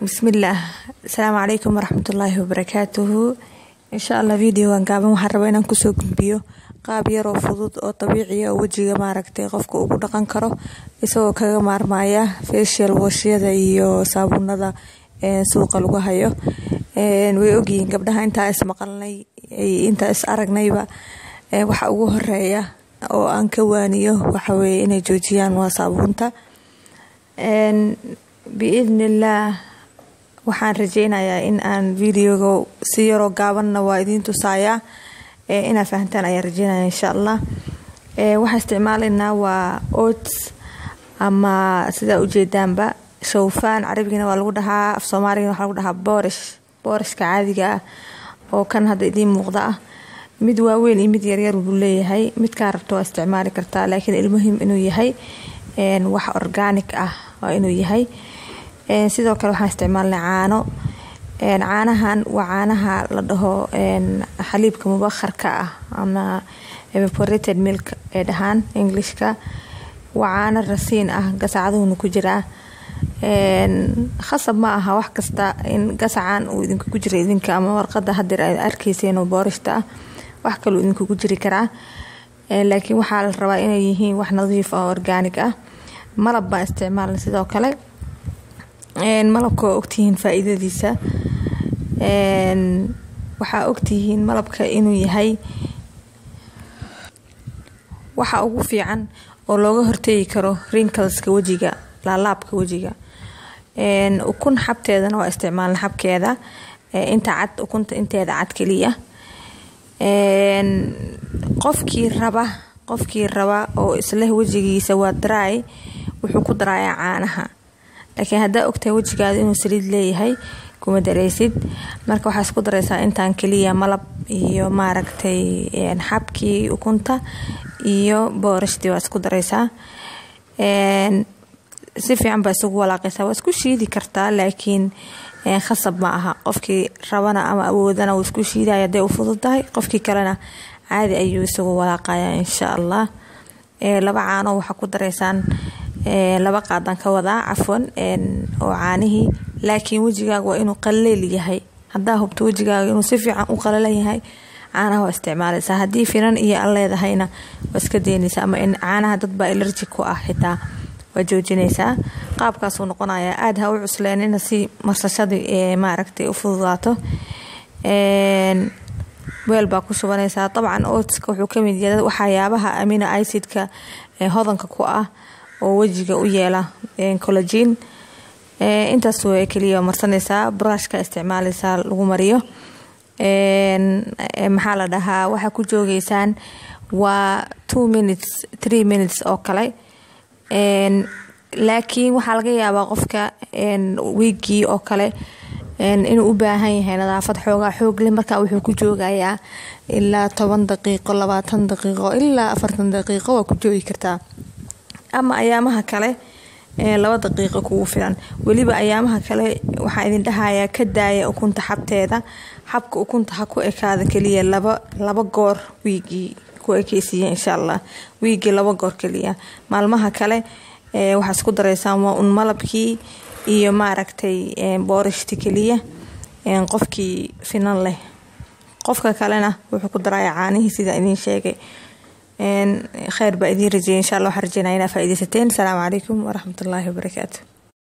بسم الله. السلام عليكم ورحمة الله وبركاته. إن شاء الله فيديو وان قابل waxaan rabaa inaan kusoo gudbiyo qaab yar oo fudud oo dabiici ah wajiga maaragtay qofka uu ku dhaqan karo isagoo kaga maarmaaya facial washyada iyo saabunada suuqa lagu hayo. Way ogyihiin gabdhaha inta is maqalnay inta is aragnayba waxa ugu horeeya oo aan ka waaniyo waxa weeye inay joojiyaan waa saabunta. Biidnillah waxaan rajeynayaa in aan videoga si yar oo gaabanna waa idin tusaaya ina fahantaan ayaan rajeynaya insha Allah. Waxaan isticmaalaynaa waa oats ama sida u jeedaanba shawfaan carabigana waa lagu dhahaa, af Soomaaliga waxa lagu dhahaa boorishka caadiga ah oo kan hadda idin muuqda ah. Mid waaweyn iyo mid yar yar uu leeyahay, mid ka rabto waa isticmaali kartaa laakiin ilmuhim inuu yahay wax organic ah oo inuu yahay. sidoo kale waxaan isticmaalnaa caano. caanahan waa caanaha la dhaho xaliibka mubakharka ah ama evaporated milk ee dhahaan Englishka. waa caano rasiin ah, gasacaduna ku jira. khasab ma aha wax kasta in gasacan uu idinku ku jiro idinka ama warqada hadir ay arkayseen oo boorishta ah wax kale uu idinku ku jiri karaa. laakiin waxa la rabaa inay yihiin wax nadiif ah oo organic ah. malab baan isticmaalnaa sidoo kale. malabka ogtihiin faa'iidadiisa. waxa ogtihiin malabka inuu yahay waxa ugu fiican oo looga hortagi karo wrinkleska wajiga, laalaabka wajiga. ukun xabteedana waa isticmaalnaa xabkeeda inta cad ukunta inteeda cad kaliya. qofkii raba oo isla wajigiisa waa dry wuxuu ku darayaa caanaha. laakiin hadda ogtahay wajigaada inuu saliid leeyahay kuma dareysid, marka waxaa isku dareysaa intaan kaliya malab iyo maaragtay xabkii ukunta iyo boorishtii waa isku dareysaa. si fiican baa isugu walaaqaysaa, waa isku shiidi kartaa laakiin khasab ma aha. qofkii rabana ama awoodana wuu isku shiidaya haday u fududahay, qofkii kalena caadi ayuu isugu walaaqayaa insha Allah. laba caano waxa ku dareysaan laba qaadan ka wada cafwan oo caanihi, laakiin wajigaaga waa inuu qaleel yahay. hadaa hubto wajigaaga inuu si fiican u qalalan yahay caanaha waa isticmaalaysaa. hadii finan iyo aan leedahayna waa iska deynaysaa, ama in caanaha dad baa allergic ku ah xitaa waa joojinaysaa. qaabkaas uu noqonayaa aad ha u cusleenina si marsashadii maaragtay u fududaato. weel baa ku shubanaysaa. dabcan oatska wuxuu ka mid yahay waxyaabaha amino acidka hodanka ku ah oo wajiga u yeela collagen. intaas way kaliya marsanaysaa. brushka isticmaalaysaa lagu mariyo. maxaa la dhahaa waxa ku joogeysaan waa 2 minutes 3 minutes oo kale. laakiin waxa laga yaabaa qofka weekii oo kale inuu u baahan yahay nadaafad xoog leh, marka wuxuu ku joogayaa ilaa 10 daqiiqo 20 daqiiqo ilaa 40 daqiiqo waa ku joogi kartaa. ama ayaamaha kale 2 daqiiqo kugu filan. waliba ayaamaha kale waxa idin dhahayaa ka daaya ukunta xabteeda. xabka ukunta ha ku ekaada kaliya laba goor weekii ku ekeysiya insha Allah. weekii 2 goor kaliya. maalmaha kale waxa isku dareysaan waa un malabkii iyo maaragtay boorishti kaliya qofkii finan leh. qofka kalena wuxuu ku darayaa caanihi sida idin sheegay. خير بأذي رجي إن شاء الله حرجينا هنا فائدتين. السلام عليكم ورحمة الله وبركاته.